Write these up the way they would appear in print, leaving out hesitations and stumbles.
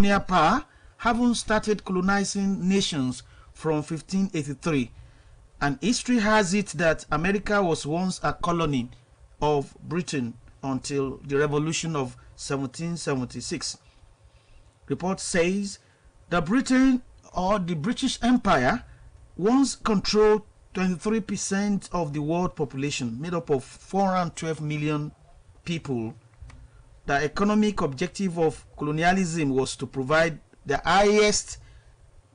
colonial power, having started colonizing nations from 1583. And history has it that America was once a colony of Britain until the Revolution of 1776. Report says that Britain, or the British Empire, once controlled 23% of the world population, made up of 412 million people. The economic objective of colonialism was to provide the highest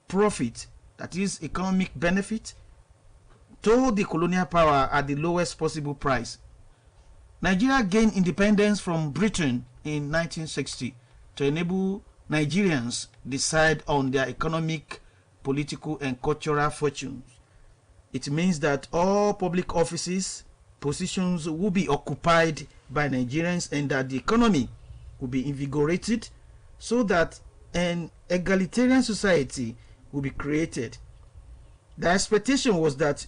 profit, that is economic benefit, to the colonial power at the lowest possible price. Nigeria gained independence from Britain in 1960 to enable Nigerians decide on their economic, political and cultural fortunes. It means that all public offices, positions will be occupied by Nigerians and that the economy will be invigorated so that an egalitarian society will be created. The expectation was that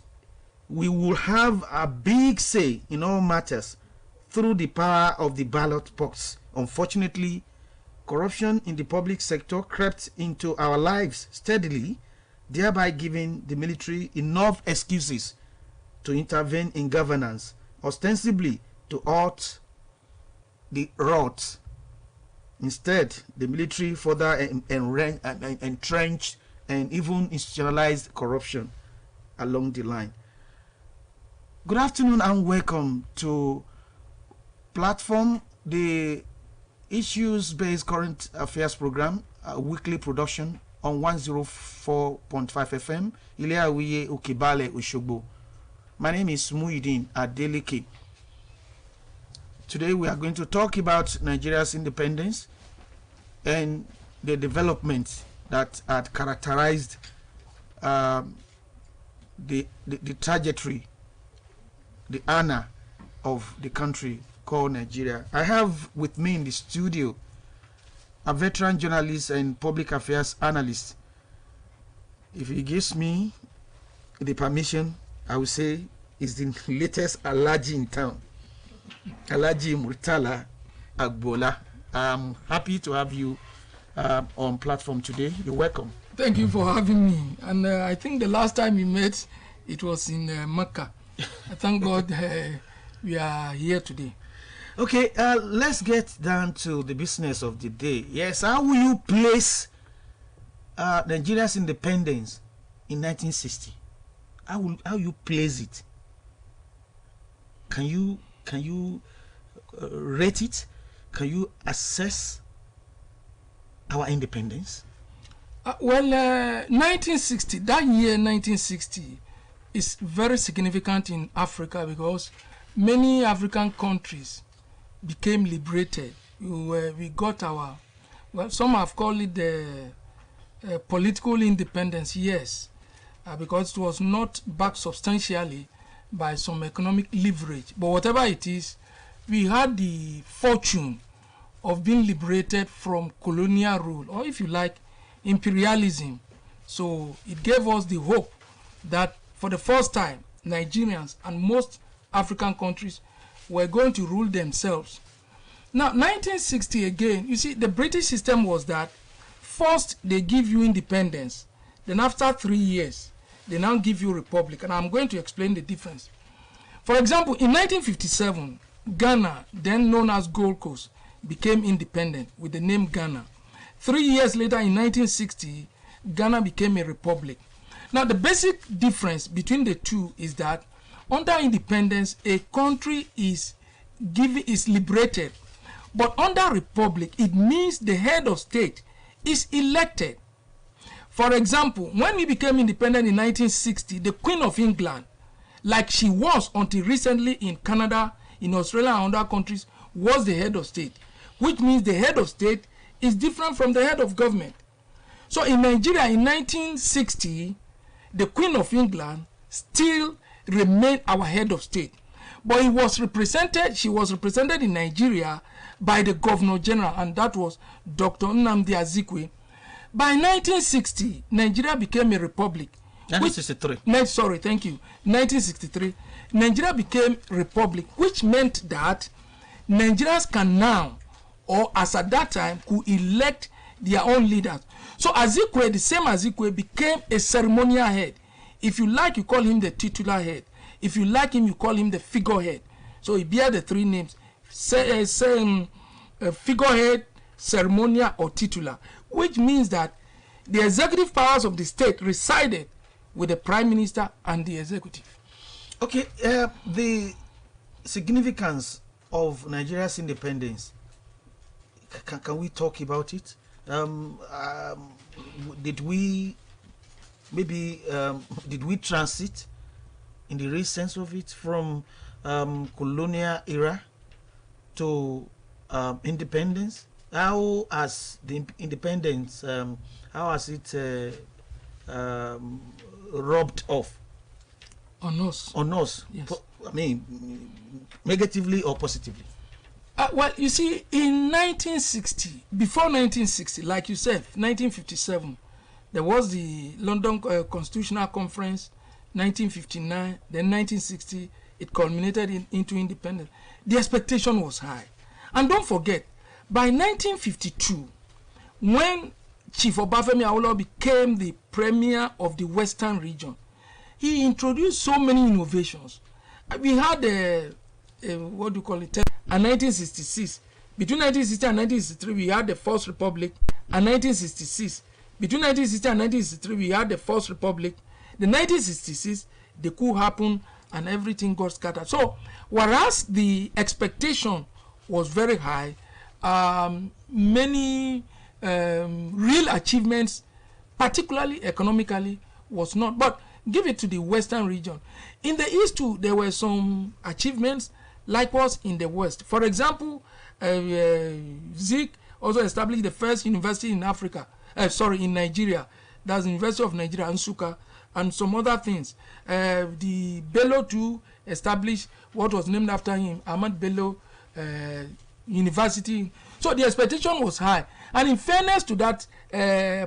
we will have a big say in all matters through the power of the ballot box. Unfortunately, corruption in the public sector crept into our lives steadily, thereby giving the military enough excuses to intervene in governance, ostensibly to halt the rot. Instead, the military further entrenched and even institutionalized corruption along the line. Good afternoon and welcome to Platform, the issues-based current affairs program, a weekly production on 104.5 FM, Ile-Awiye, Okebale, Oshogbo. My name is Muhyiddin Adeleke. Today we are going to talk about Nigeria's independence and the development that had characterized the trajectory, the honor of the country called Nigeria. I have with me in the studio a veteran journalist and public affairs analyst. If he gives me the permission, I will say is the latest Alhaji in town, Alhaji Murtala Agbola. I'm happy to have you on Platform today. You're welcome. Thank you for having me. And I think the last time we met, it was in Mecca. I thank God we are here today. Okay, let's get down to the business of the day. Yes, how will you place Nigeria's independence in 1960? How you place it? Can you rate it? Can you assess our independence? 1960, that year 1960 is very significant in Africa because many African countries became liberated. We got our, well, some have called it the political independence, yes, because it was not backed substantially by some economic leverage. But whatever it is, we had the fortune of being liberated from colonial rule, or if you like, imperialism. So it gave us the hope that for the first time, Nigerians and most African countries were going to rule themselves. Now, 1960 again, you see, the British system was that first they give you independence, then after 3 years, they now give you republic. And I'm going to explain the difference. For example, in 1957, Ghana, then known as Gold Coast, became independent with the name Ghana. 3 years later, in 1960, Ghana became a republic. Now, the basic difference between the two is that under independence, a country is liberated. But under republic, it means the head of state is elected. For example, when we became independent in 1960, the Queen of England, like she was until recently in Canada, in Australia and other countries, was the head of state, which means the head of state is different from the head of government. So in Nigeria in 1960, the Queen of England still remained our head of state. But she was represented in Nigeria by the Governor General, and that was Dr. Nnamdi Azikiwe. By 1960, Nigeria became a republic. 1963, Nigeria became a republic, which meant that Nigerians can now, or as at that time, could elect their own leaders. So Azikwe, the same Azikwe, became a ceremonial head. If you like, you call him the titular head. If you like him, you call him the figurehead. So he bears the three names: figurehead, ceremonial, or titular, which means that the executive powers of the state resided with the prime minister and the executive. Okay, the significance of Nigeria's independence, can we talk about it? Did we transit in the real sense of it from colonial era to independence? How has the independence, how has it rubbed off on us? On us, yes. I mean, negatively or positively? Well, you see, in 1960, before 1960, like you said, 1957, there was the London Constitutional Conference, 1959, then 1960, it culminated into independence. The expectation was high. And don't forget, by 1952, when Chief Obafemi Awolowo became the premier of the Western region, he introduced so many innovations. We had what do you call it? And 1966. Between 1960 and 1963, we had the First Republic. And 1966. Between 1960 and 1963, we had the First Republic. The 1966, the coup happened and everything got scattered. So, whereas the expectation was very high, many real achievements, particularly economically, was not. But give it to the Western region. In the East too, there were some achievements, likewise in the West. For example, Zik also established the first university in Africa. In Nigeria. That's the University of Nigeria, Nsukka, and some other things. The Bello too established what was named after him, Ahmad Bello University. So the expectation was high. And in fairness to that,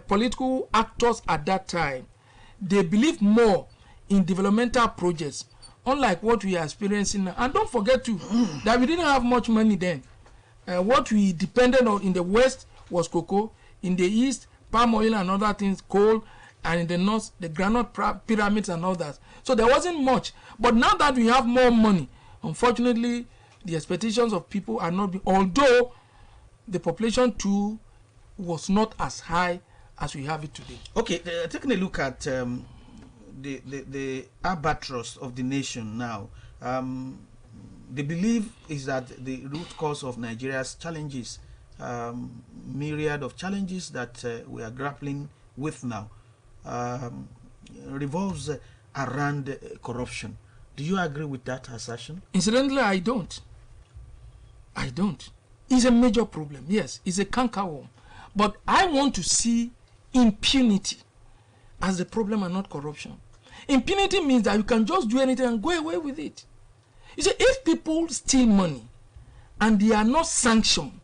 political actors at that time, they believed more in developmental projects, unlike what we are experiencing now. And don't forget too, that we didn't have much money then. What we depended on in the West was cocoa, in the East, palm oil and other things, coal, and in the North, the granite pyramids and others. So there wasn't much. But now that we have more money, unfortunately, the expectations of people are not, although the population too was not as high as we have it today. Okay, taking a look at the albatross of the nation now, the belief is that the root cause of Nigeria's challenges, myriad of challenges that we are grappling with now, revolves around corruption. Do you agree with that assertion? Incidentally, I don't. It's a major problem. Yes, it's a cankerworm. But I want to see impunity as the problem and not corruption. Impunity means that you can just do anything and go away with it. You see, if people steal money and they are not sanctioned,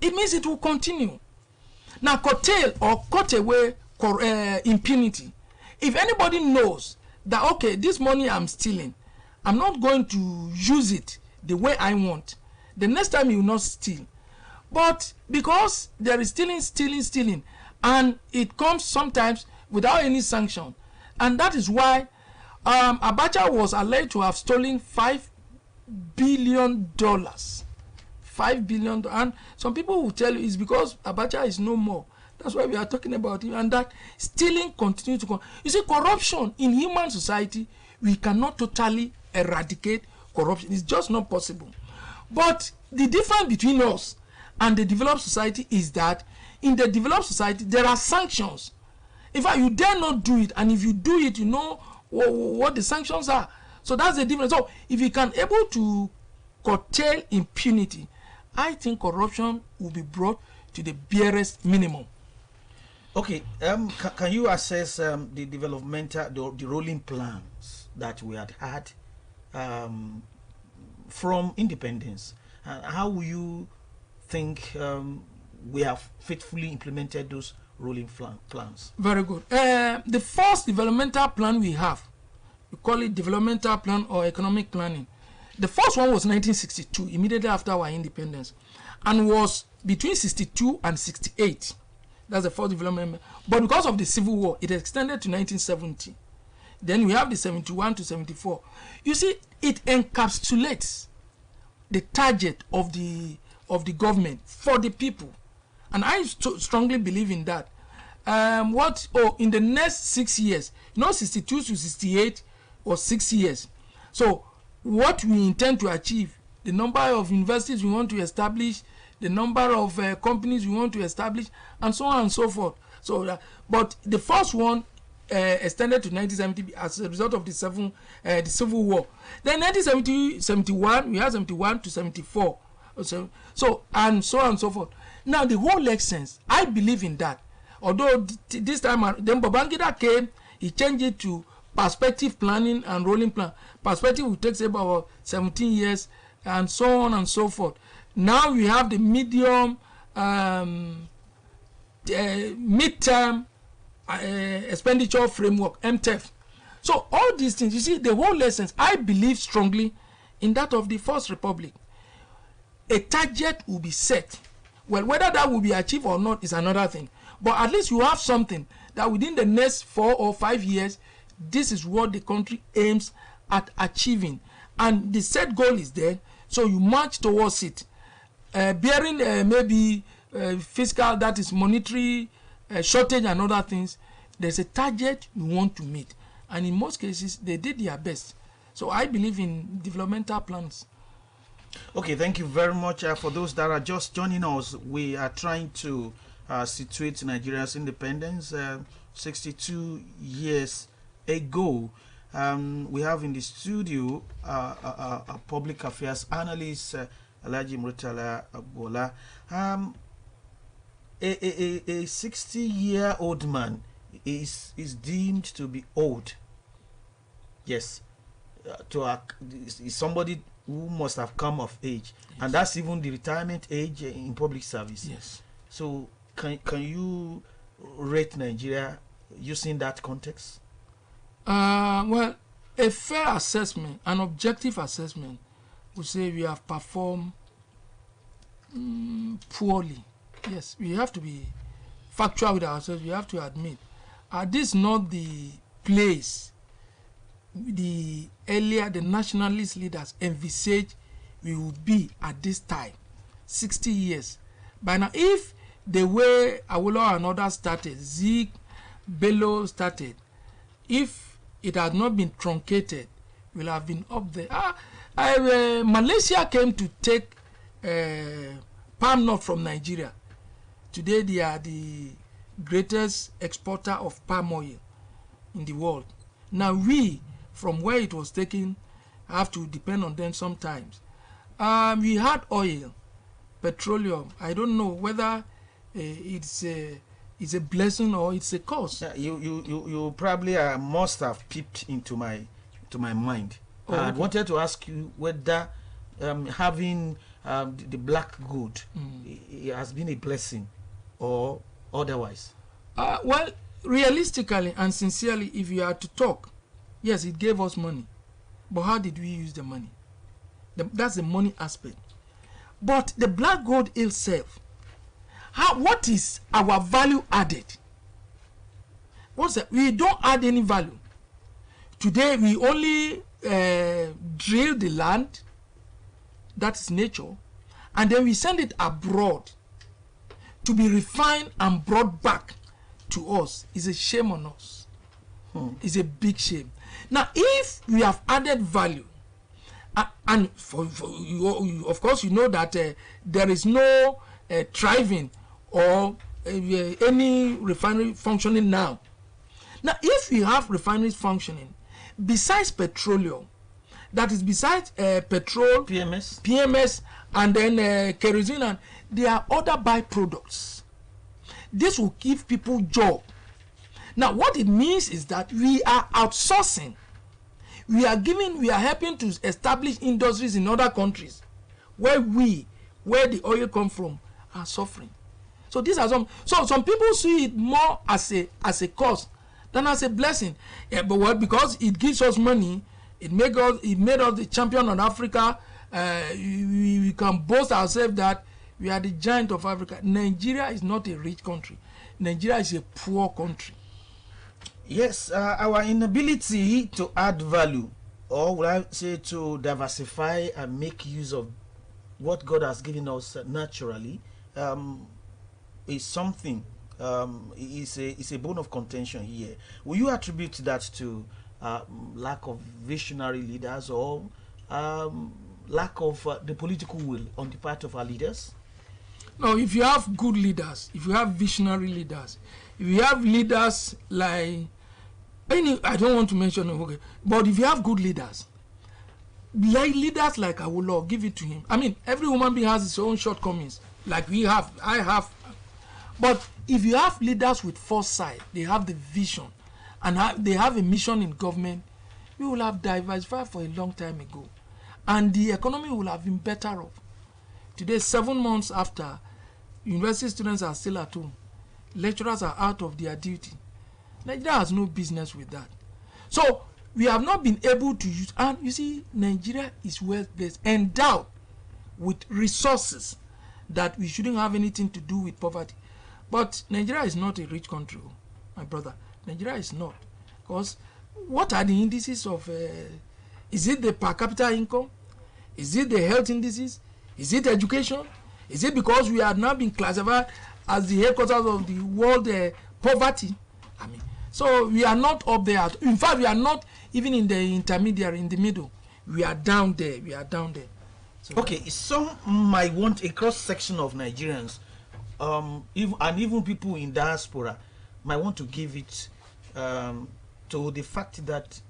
it means it will continue. Now, curtail or cut away impunity. If anybody knows that, okay, this money I'm stealing, I'm not going to use it the way I want, the next time you will not steal. But because there is stealing, and it comes sometimes without any sanction, and that is why Abacha was alleged to have stolen $5 billion. $5 billion, and some people will tell you it's because Abacha is no more. That's why we are talking about him, and that stealing continues to come. You see, corruption in human society, we cannot totally eradicate corruption. It's just not possible. But the difference between us and the developed society is that in the developed society, there are sanctions. In fact, you dare not do it, and if you do it, you know what the sanctions are. So that's the difference. So if you can able to curtail impunity, I think corruption will be brought to the barest minimum. Okay, can you assess the developmental, the rolling plans that we had from independence? How will you think we have faithfully implemented those rolling plans? Very good. The first developmental plan we have, we call it developmental plan or economic planning. The first one was 1962, immediately after our independence, and was between 62 and 68. That's the first development. But because of the Civil War, it extended to 1970. Then we have the 71 to 74. You see, it encapsulates the target of the government for the people. And I strongly believe in that. In the next 6 years, 62 to 68 or 6 years. So what we intend to achieve, the number of universities we want to establish, the number of companies we want to establish, and so on and so forth. So, but the first one extended to 1970 as a result of the Civil War. Then 1971, we have 71 to 74. So and so on and so forth. Now the whole essence, I believe in that. Although this time, then Babangida came, he changed it to perspective planning and rolling plan. Perspective will take about 17 years and so on and so forth. Now we have the midterm expenditure framework, MTEF. So all these things, you see, the whole essence, I believe strongly in that of the First Republic. A target will be set. Well, whether that will be achieved or not is another thing. But at least you have something that within the next 4 or 5 years, this is what the country aims at achieving. And the set goal is there, so you march towards it. Bearing maybe fiscal, that is monetary shortage and other things, there's a target you want to meet. And in most cases, they did their best. So I believe in developmental plans. Okay, thank you very much. For those that are just joining us, we are trying to situate Nigeria's independence 62 years ago. We have in the studio a public affairs analyst, Alhaji Murtala Bola. A 60-year-old man is deemed to be old. Yes, is somebody who must have come of age, yes. And that's even the retirement age in public service. Yes. So can you rate Nigeria using that context? Well, a fair assessment, an objective assessment, would say we have performed poorly. Yes, we have to be factual with ourselves. We have to admit, this is not the place the nationalist leaders envisaged we would be at this time, 60 years. By now, if the way Awolowo and others started, Zeke, Bello started, if it had not been truncated, we'll have been up there. Malaysia came to take palm nut from Nigeria. Today, they are the greatest exporter of palm oil in the world. Now we, from where it was taken, have to depend on them sometimes. We had oil, petroleum. I don't know whether it's a blessing or it's a curse. You probably must have peeped into my mind. Okay. I wanted to ask you whether having the black gold it has been a blessing or otherwise. Well, realistically and sincerely, if you are to talk, yes, it gave us money. But how did we use the money? That's the money aspect. But the black gold itself, what is our value added? We don't add any value. Today, we only drill the land, that is nature, and then we send it abroad to be refined and brought back to us. It's a shame on us. It's a big shame. Now, if we have added value, and for you, of course, you know that there is no thriving or any refinery functioning now. Now, if we have refineries functioning, besides petroleum, that is besides petrol, PMS, and then kerosene, and there are other byproducts. This will give people job. Now, what it means is that we are outsourcing. We are helping to establish industries in other countries where the oil comes from, are suffering. So these are some people see it more as a cost than as a blessing. Yeah, but what? Because it gives us money, it made us the champion of Africa. We can boast ourselves that we are the giant of Africa. Nigeria is not a rich country. Nigeria is a poor country. Yes, our inability to add value, or would I say to diversify and make use of what God has given us naturally, is something. Is a bone of contention here. Will you attribute that to lack of visionary leaders, or lack of the political will on the part of our leaders? No, if you have good leaders, if you have visionary leaders, if you have leaders like I don't want to mention them, okay, but if you have good leaders like Awolowo, give it to him. I mean, every human being has his own shortcomings, like I have. But if you have leaders with foresight, they have the vision, and they have a mission in government, we will have diversified for a long time ago, and the economy will have been better off. Today, 7 months after, university students are still at home, lecturers are out of their duty. Nigeria has no business with that. So we have not been able to use, and you see, Nigeria is well placed, endowed with resources that we shouldn't have anything to do with poverty. But Nigeria is not a rich country, my brother. Nigeria is not. Because what are the indices of, is it the per capita income? Is it the health indices? Is it education? Is it because we have now been classified as the headquarters of the world poverty? I mean, so we are not up there. In fact, we are not even in the intermediary, in the middle. We are down there. We are down there. So okay, some might want a cross section of Nigerians, even people in diaspora might want to give it to the fact that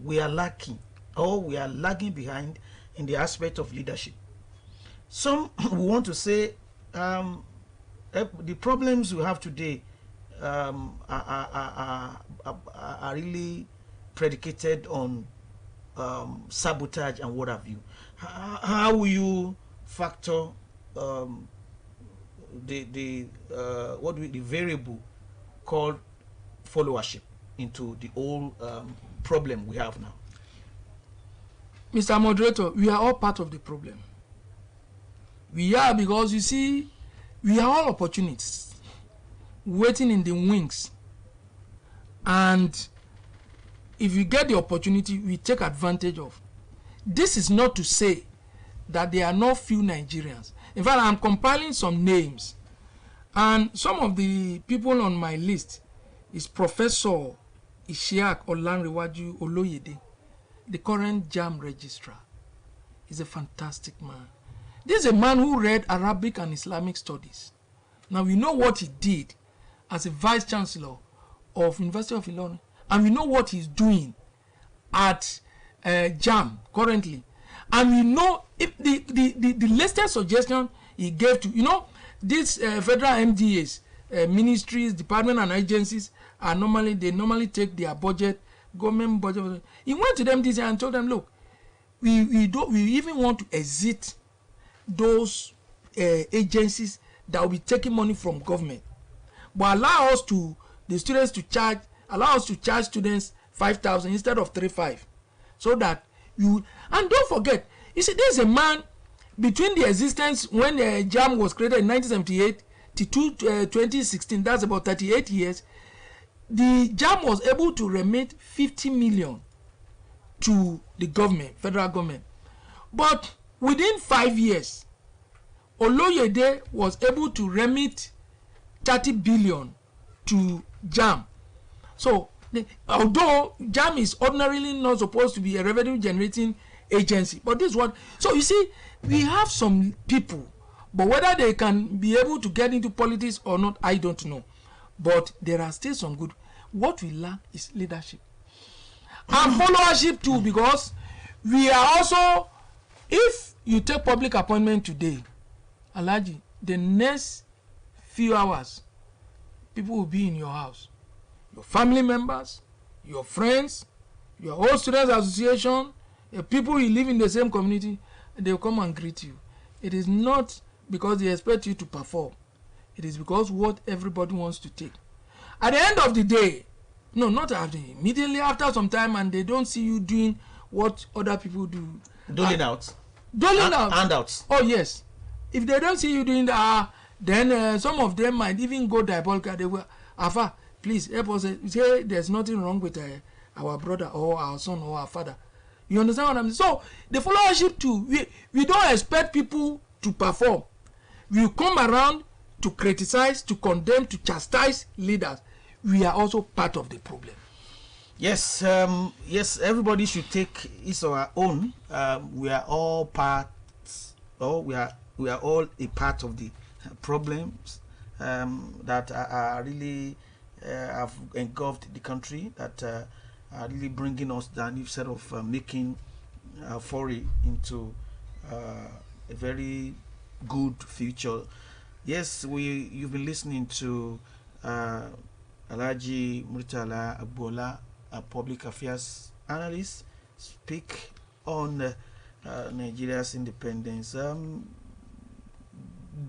we are lacking, or we are lagging behind in the aspect of leadership. Some want to say the problems we have today are really predicated on sabotage and what have you. How will you factor the variable called followership into the whole problem we have now? Mr. Moderator, we are all part of the problem. We are, because you see, we are all opportunists waiting in the wings, and if we get the opportunity, we take advantage of. This is not to say that there are not few Nigerians. In fact, I'm compiling some names, and some of the people on my list is Professor Isiaq Olanrewaju Oloyede, the current JAM registrar. He's a fantastic man. This is a man who read Arabic and Islamic studies. Now we know what he did as a vice chancellor of University of Ilorin, and we know what he's doing at JAM currently, and we know if the latest suggestion he gave to, you know, these federal MDAs, ministries, departments, and agencies are normally take their budget, government budget. He went to them this year and told them, look, we even want to exit those agencies that will be taking money from government, but allow us to charge students 5,000 instead of 3,500, so that you, and don't forget, you see, there's a man between the existence when the JAM was created in 1978 to 2016, that's about 38 years, the JAM was able to remit 50 million to the government, federal government. But within 5 years, Oloyede was able to remit 30 billion to JAM. So, although JAM is ordinarily not supposed to be a revenue generating agency, but this one, so you see, we have some people, but whether they can be able to get into politics or not, I don't know. But there are still some good. What we lack is leadership and followership too, because we are also, if you take public appointment today, Alhaji, the next few hours, people will be in your house, your family members, your friends, your whole students association, the people you live in the same community, they will come and greet you. It is not because they expect you to perform. It is because what everybody wants to take. At the end of the day, no, not after, immediately after some time, and they don't see you doing what other people do. Doling out. Doling out. Handouts. Oh yes. If they don't see you doing that, Then some of them might even go diabolical. They will, Afa, please help us. Say there's nothing wrong with our brother or our son or our father. You understand what I'm saying? So the followership too, we don't expect people to perform. We come around to criticize, to condemn, to chastise leaders. We are also part of the problem. Yes, yes, everybody should take his or her own. We are all parts, or we are all a part of the problems that are really have engulfed the country, that are really bringing us down instead of making a foray into a very good future. Yes, you've been listening to Alhaji Murtala Agbola, a public affairs analyst, speak on Nigeria's independence.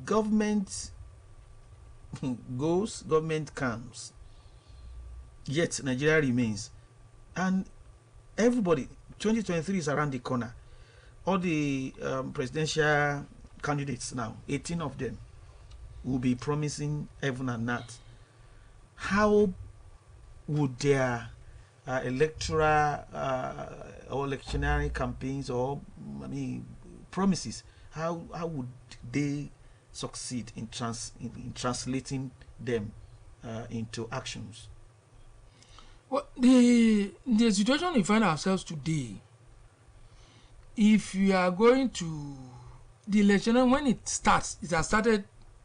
Government goes, government comes, yet Nigeria remains. And everybody, 2023 is around the corner. All the presidential candidates now, 18 of them, will be promising heaven and earth. How would their electoral or electionary campaigns, or promises, how would they succeed in translating them into actions? Well, the situation we find ourselves today, if we are going to the election, when it starts, it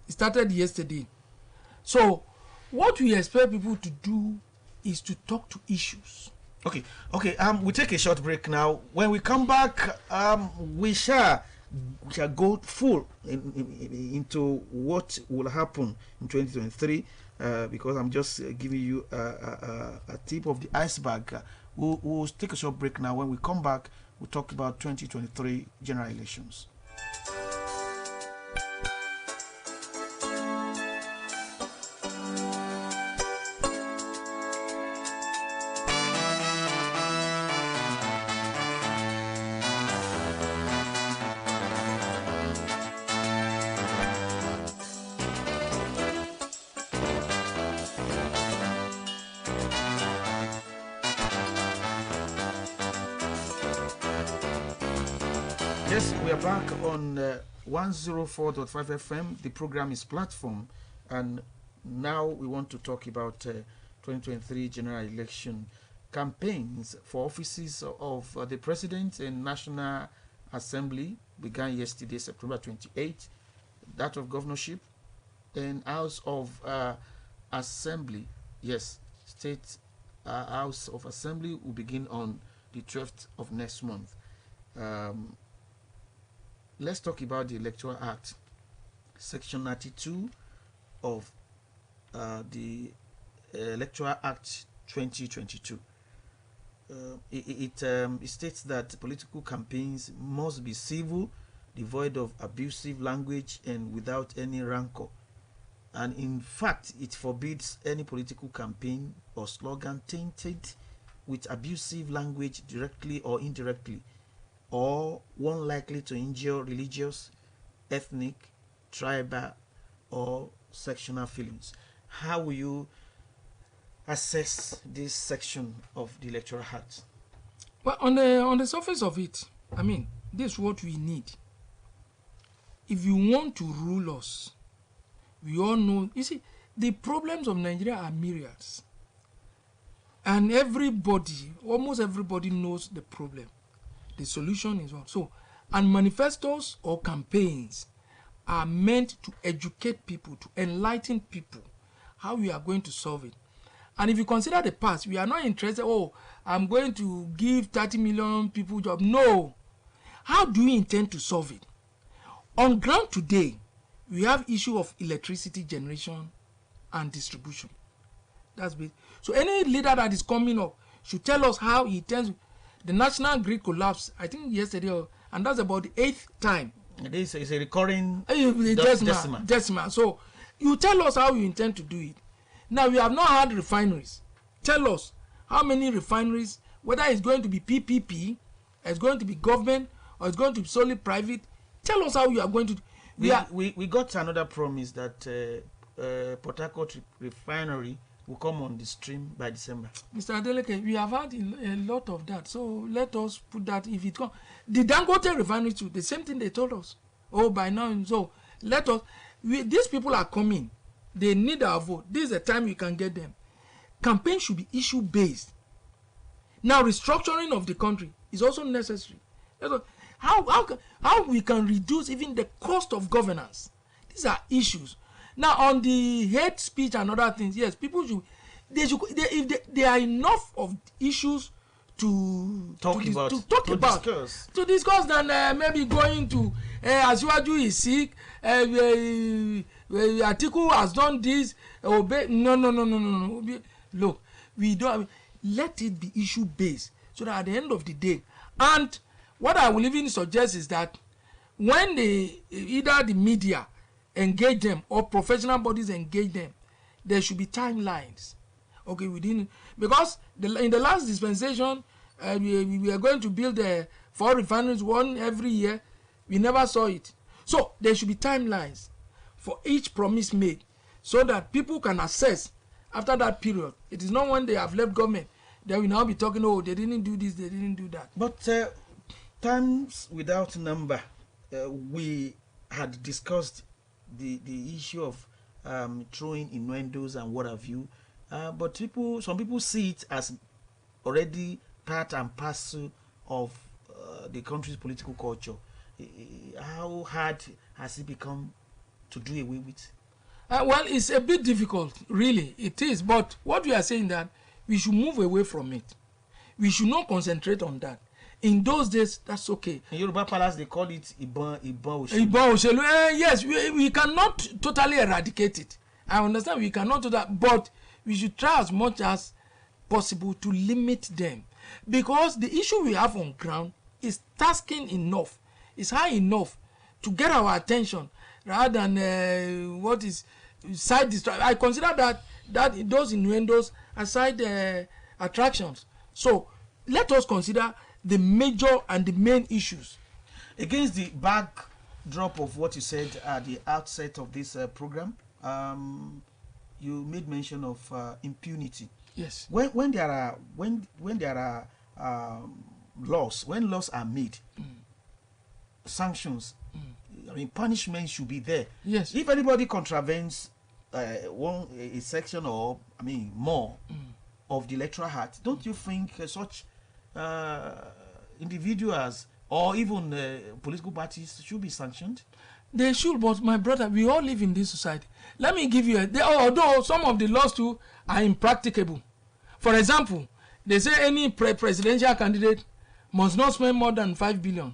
started yesterday. So what we expect people to do is to talk to issues. Okay. We take a short break now. When we come back, we shall go full into what will happen in 2023. Because I'm just giving you a tip of the iceberg. We'll take a short break now. When we come back, we'll talk about 2023 general elections. Yes, we are back on 104.5 FM. The program is Platform, and now we want to talk about 2023 general election campaigns for offices of the President and National Assembly began yesterday, September 28th. That of governorship and House of Assembly, yes, State House of Assembly will begin on the 12th of next month. Let's talk about the Electoral Act, Section 92 of the Electoral Act 2022. It states that political campaigns must be civil, devoid of abusive language, and without any rancor. And in fact, it forbids any political campaign or slogan tainted with abusive language directly or indirectly, or one likely to injure religious, ethnic, tribal, or sectional feelings. How will you assess this section of the Electoral Act? Well, on the surface of it, I mean, this is what we need. If you want to rule us, we all know, you see, the problems of Nigeria are myriads. And almost everybody knows the problem. The solution is what? So, and manifestos or campaigns are meant to educate people, to enlighten people how we are going to solve it. And if you consider the past, we are not interested, I'm going to give 30 million people jobs. No. How do we intend to solve it? On ground today, we have issue of electricity generation and distribution. That's big. So any leader that is coming up should tell us how he intends. The national grid collapsed, I think yesterday, and that's about the 8th time. This is a recurring decimal. So you tell us how you intend to do it. Now, we have not had refineries. Tell us how many refineries, whether it's going to be PPP, it's going to be government, or it's going to be solely private. Tell us how you are going to. we got another promise that Port Harcourt refinery will come on the stream by December. Mr. Adeleke, we have had a lot of that. So let us put that if it comes. The Dangote refinery too, the same thing they told us. Oh, by now. So let us, these people are coming. They need our vote. This is the time we can get them. Campaign should be issue based. Now restructuring of the country is also necessary. How we can reduce even the cost of governance. These are issues. Now on the hate speech and other things, yes, people should if there are enough of issues to discuss than maybe going to Asiwaju is sick, Atiku has done this, obey. No. Look, we don't. Let it be issue based so that at the end of the day, and what I will even suggest is that when either the media engage them or professional bodies engage them, there should be timelines. Okay, because in the last dispensation, we are going to build 4 refineries, 1 every year. We never saw it. So there should be timelines for each promise made so that people can assess after that period. It is not when they have left government they will now be talking, oh, they didn't do this, they didn't do that. But times without number, we had discussed the issue of throwing innuendos and what have you. But some people see it as already part and parcel of the country's political culture. How hard has it become to do away with? Well, it's a bit difficult, really. It is. But what we are saying that we should move away from it. We should not concentrate on that. In those days, that's okay. In Yoruba Palace, they call it Iban Oshelu. Yes, we cannot totally eradicate it. I understand we cannot do that, but we should try as much as possible to limit them. Because the issue we have on ground is tasking enough, is high enough to get our attention rather than what is side distraction. I consider that those innuendos are side attractions. So let us consider the major and the main issues. Against the backdrop of what you said at the outset of this program, you made mention of impunity. Yes. When there are laws, when laws are made, sanctions, I mean punishment should be there. Yes. If anybody contravenes a section or more of the electoral act, don't you think such individuals or even political parties should be sanctioned? They should, but my brother, we all live in this society. Let me give you although some of the laws too are impracticable. For example, they say any presidential candidate must not spend more than 5 billion.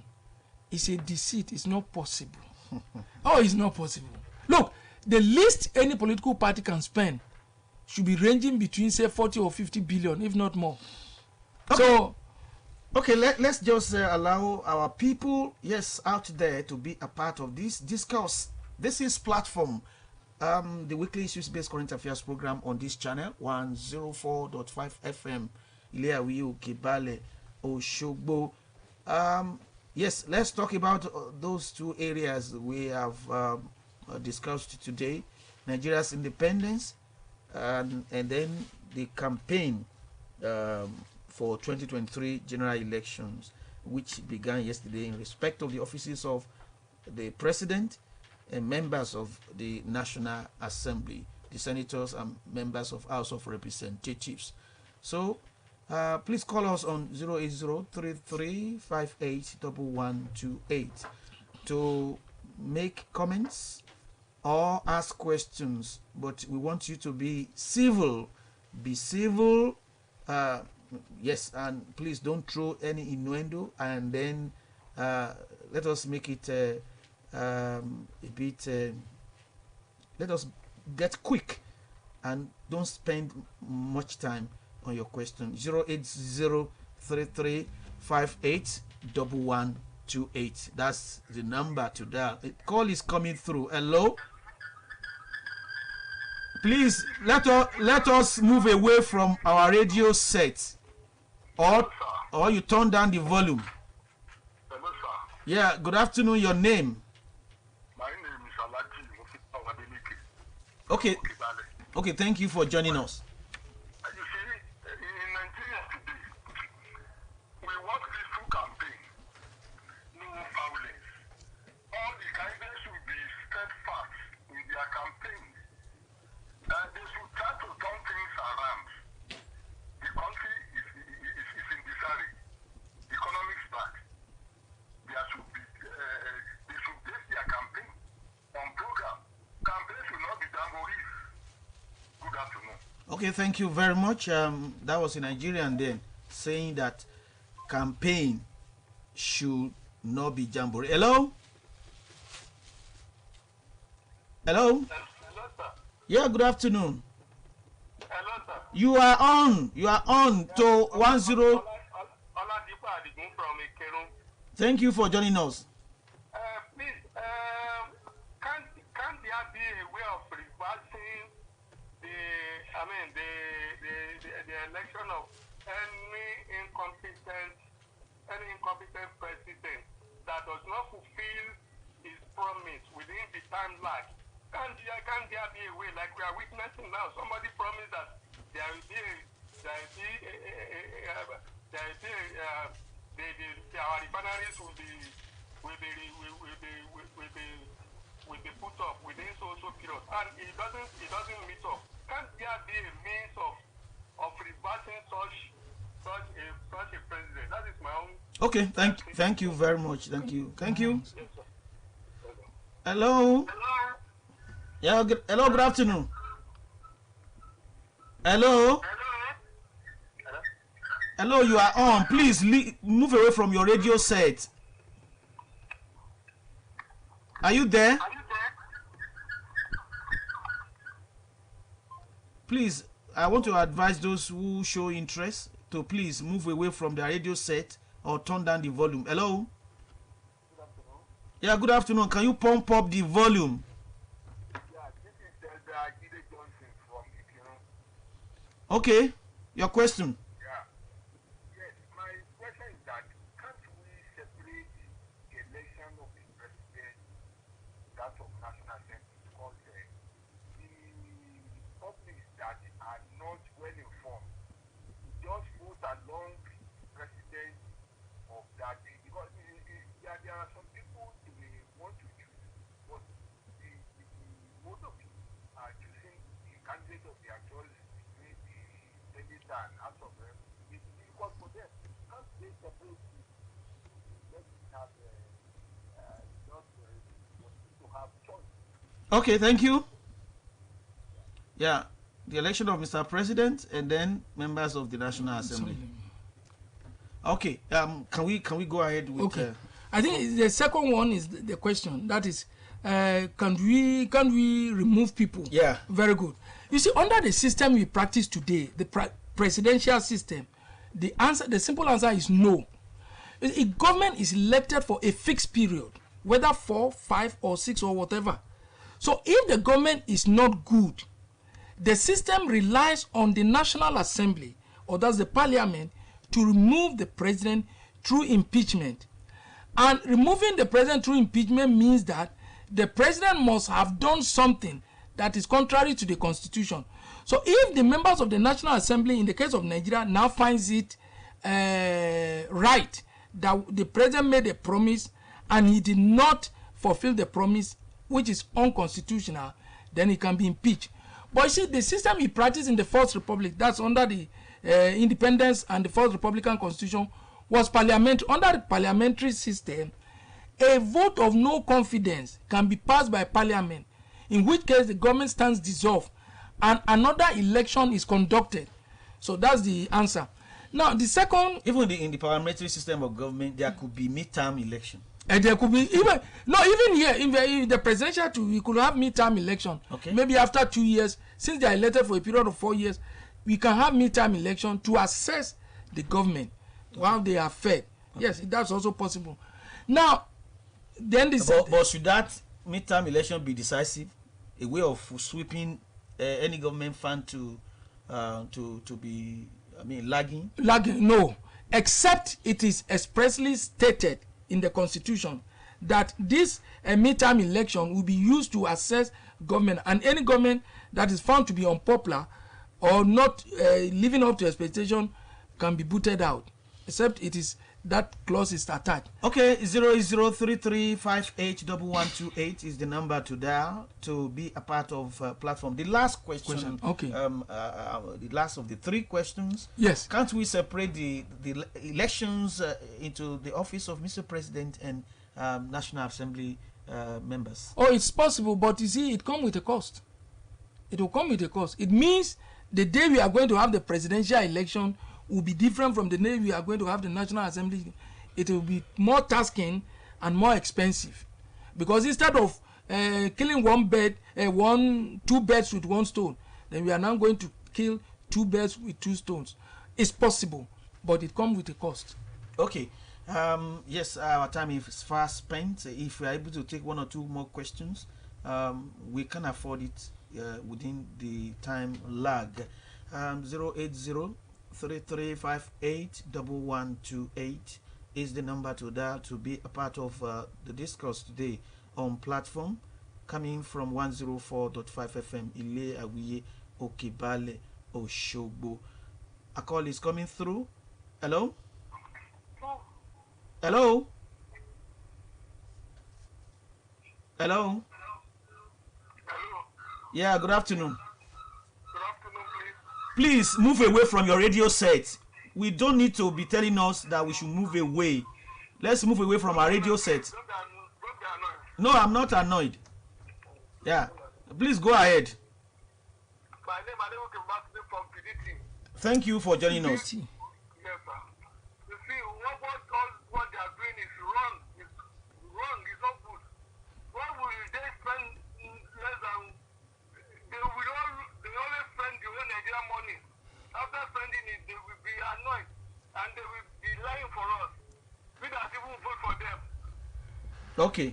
It's a deceit. It's not possible. It's not possible. Look, the least any political party can spend should be ranging between, say, 40 or 50 billion, if not more. Okay. So, okay, let's just allow our people, out there to be a part of this discourse. This is Platform, the weekly issues-based current affairs program on this channel, 104.5 FM, Ileawiyo, Kibale, Oshogbo. Let's talk about those two areas we have discussed today: Nigeria's independence and then the campaign for 2023 general elections, which began yesterday in respect of the offices of the president and members of the National Assembly, the senators and members of House of Representatives. So please call us on 08033581128 to make comments or ask questions, but we want you to be civil. Be civil. And please don't throw any innuendo, and then let us make it a bit, let us get quick and don't spend much time on your question. 08033581128. That's the number to dial. A call is coming through. Hello? Please let us move away from our radio set, or you turn down the volume. Hello, sir. Yeah, good afternoon. Your name? My name Okay. Okay, thank you for joining us. You see, in Nigeria today, we want peaceful campaign, no violence. All the candidates should be steadfast in their campaigns. They should try to turn things around. The country is in disarray. The economic is bad. There should be, they should base their campaign on program. Campaign should not be jamborees. Good afternoon. Okay, thank you very much. That was a Nigerian then saying that campaign should not be jamboree. Hello? Hello? Hello, sir. Yeah, good afternoon. Hello, sir. You are on to 10. Oladipo Adigun from Ikerun. Thank you for joining us. Please, can't there be a way of reversing the election of any incompetent president that does not fulfill his promise within the time lag? Can't there be a way, like we are witnessing now? Somebody promised that our refineries will be put up within so period, and it doesn't meet up. Can't there be a means of reversing such a president? That is my own. Okay, thank you very much. Thank you. Yes, sir. Hello? Yeah, hello, good afternoon. Hello? Hello, you are on. Please move away from your radio set. Are you there? Please, I want to advise those who show interest to please move away from the radio set or turn down the volume. Hello? Good afternoon. Yeah, good afternoon. Can you pump up the volume? Yeah, this is Jide Johnson from Ikerun. Okay, your question. Yeah. Yes, my question is that can't we separate the election of the president, that of National Assembly, because the public that are not well informed just vote along the president of that day, because there are some people who may want to choose, but most of them are choosing the candidate of their choice between the Senate and House of Reps. It's difficult for them. Can't they separate it? Let me have just to have choice. Okay, thank you. Yeah, the election of Mr. President and then members of the National Assembly. Okay, can we go ahead with? Okay, I think the second one is the question. That is, can we remove people? Yeah. Very good. You see, under the system we practice today, the presidential system, the simple answer is no. A government is elected for a fixed period, whether 4, 5, or 6 or whatever. So if the government is not good, the system relies on the National Assembly, or that's the Parliament, to remove the president through impeachment. And removing the president through impeachment means that the president must have done something that is contrary to the Constitution. So if the members of the National Assembly, in the case of Nigeria, now finds it right that the president made a promise and he did not fulfill the promise, which is unconstitutional, then he can be impeached. But you see, the system he practiced in the First Republic, that's under the independence and the First Republican Constitution, was parliamentary. Under the parliamentary system, a vote of no confidence can be passed by Parliament, in which case the government stands dissolved and another election is conducted. So that's the answer. Now, the second... Even in the parliamentary system of government, there could be midterm election. And there could be even here in the presidential too, we could have midterm election. Okay. Maybe after 2 years, since they are elected for a period of 4 years, we can have midterm election to assess the government, how they are fed. Yes, that's also possible. Now, then this. But should that midterm election be decisive? A way of sweeping any government fund to be, lagging? Lagging, no, except it is expressly stated in the Constitution that this midterm election will be used to assess government, and any government that is found to be unpopular or not living up to expectation can be booted out, except it is that clause is attached. Okay, 0033581128 is the number to dial to be a part of platform. The last question. Okay. The last of the three questions. Yes. Can't we separate the elections into the office of Mr. President and National Assembly members? Oh, it's possible, but you see, it comes with a cost. It will come with a cost. It means the day we are going to have the presidential election will be different from the day we are going to have the National Assembly. It will be more tasking and more expensive, because instead of killing two birds with one stone, then we are now going to kill two birds with two stones. It's possible, but it comes with a cost. Okay. Yes, our time is fast spent. If we are able to take one or two more questions, we can afford it within the time lag. 08033581128 is the number to dial to be a part of the discourse today on platform coming from 104.5 FM Ile Awiye Okebale Oshogbo. A call is coming through. Hello? Hello? Hello? Yeah, good afternoon. Please move away from your radio set. We don't need to be telling us that we should move away. Let's move away from our radio set. No, I'm not annoyed. Yeah, please go ahead. My name is from PDT. Thank you for joining us. Yes, sir. You see, what they are doing is wrong. It's wrong. It's not good. Why will they spend less than... They always spend the whole Nigerian money. After spending it, they will be annoyed and they will be lying for us. We don't even vote for them. Okay.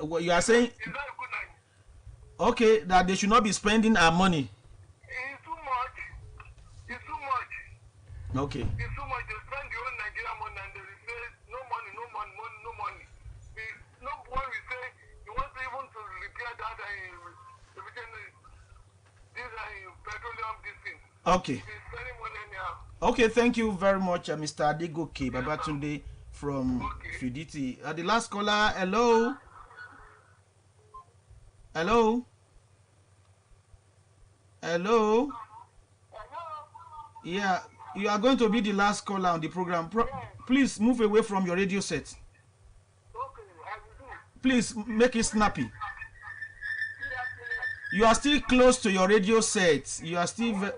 What you are saying? Is that a good night? Okay, that they should not be spending our money. It's too much. It's too much. Okay. It's too much. They spend the whole Nigerian money and they will say no money, no money, no money. No one will say he wants even to repair that petroleum this thing. Okay. Okay, thank you very much, Mr. Adegoke Babatunde from Fiditi. The last caller, hello? Hello? Hello? Yeah, you are going to be the last caller on the program. Please move away from your radio set. Please make it snappy. You are still close to your radio set. You are still... Yes.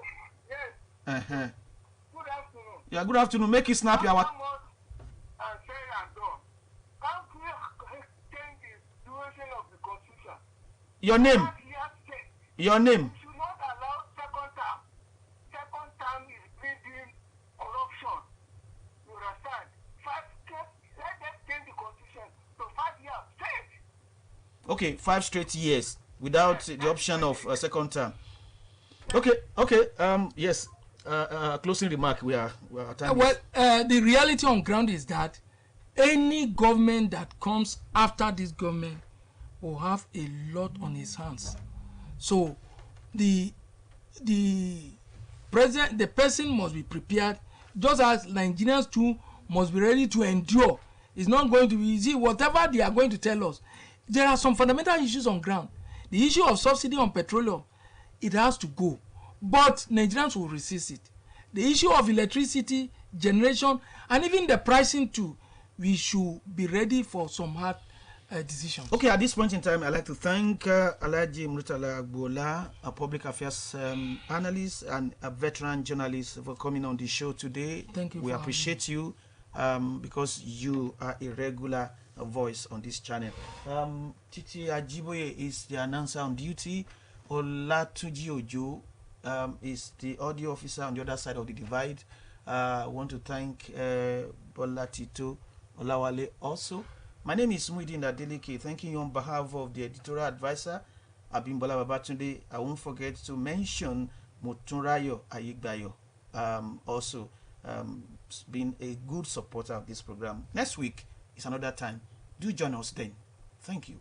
Good afternoon. Yeah, good afternoon. Make it snappy. Your name? Your name? Should not allow second term. Second term is breeding corruption. You understand? Let them change the constitution to 5 years straight. Okay, 5 straight years without the option of a second term. Okay. Yes. Closing remark. We are time. The reality on ground is that any government that comes after this government will have a lot on his hands. So the person must be prepared, just as Nigerians too must be ready to endure. It's not going to be easy. Whatever they are going to tell us, there are some fundamental issues on ground. The issue of subsidy on petroleum, it has to go, but Nigerians will resist it. The issue of electricity generation and even the pricing too, we should be ready for some hard decisions. Okay, at this point in time, I'd like to thank Alhaji Murtala Agbola, a public affairs analyst and a veteran journalist, for coming on the show today. Thank you. We appreciate you because you are a regular voice on this channel. Titi Ajiboye is the announcer on duty. Olatunji Ojo is the audio officer on the other side of the divide. I want to thank Bola Tito Olawale also. My name is Muideen Adeleke. Thanking you on behalf of the editorial advisor, Abimbola Babatunde. I won't forget to mention Motunrayo Ayigbayo, also being a good supporter of this program. Next week is another time. Do join us then. Thank you.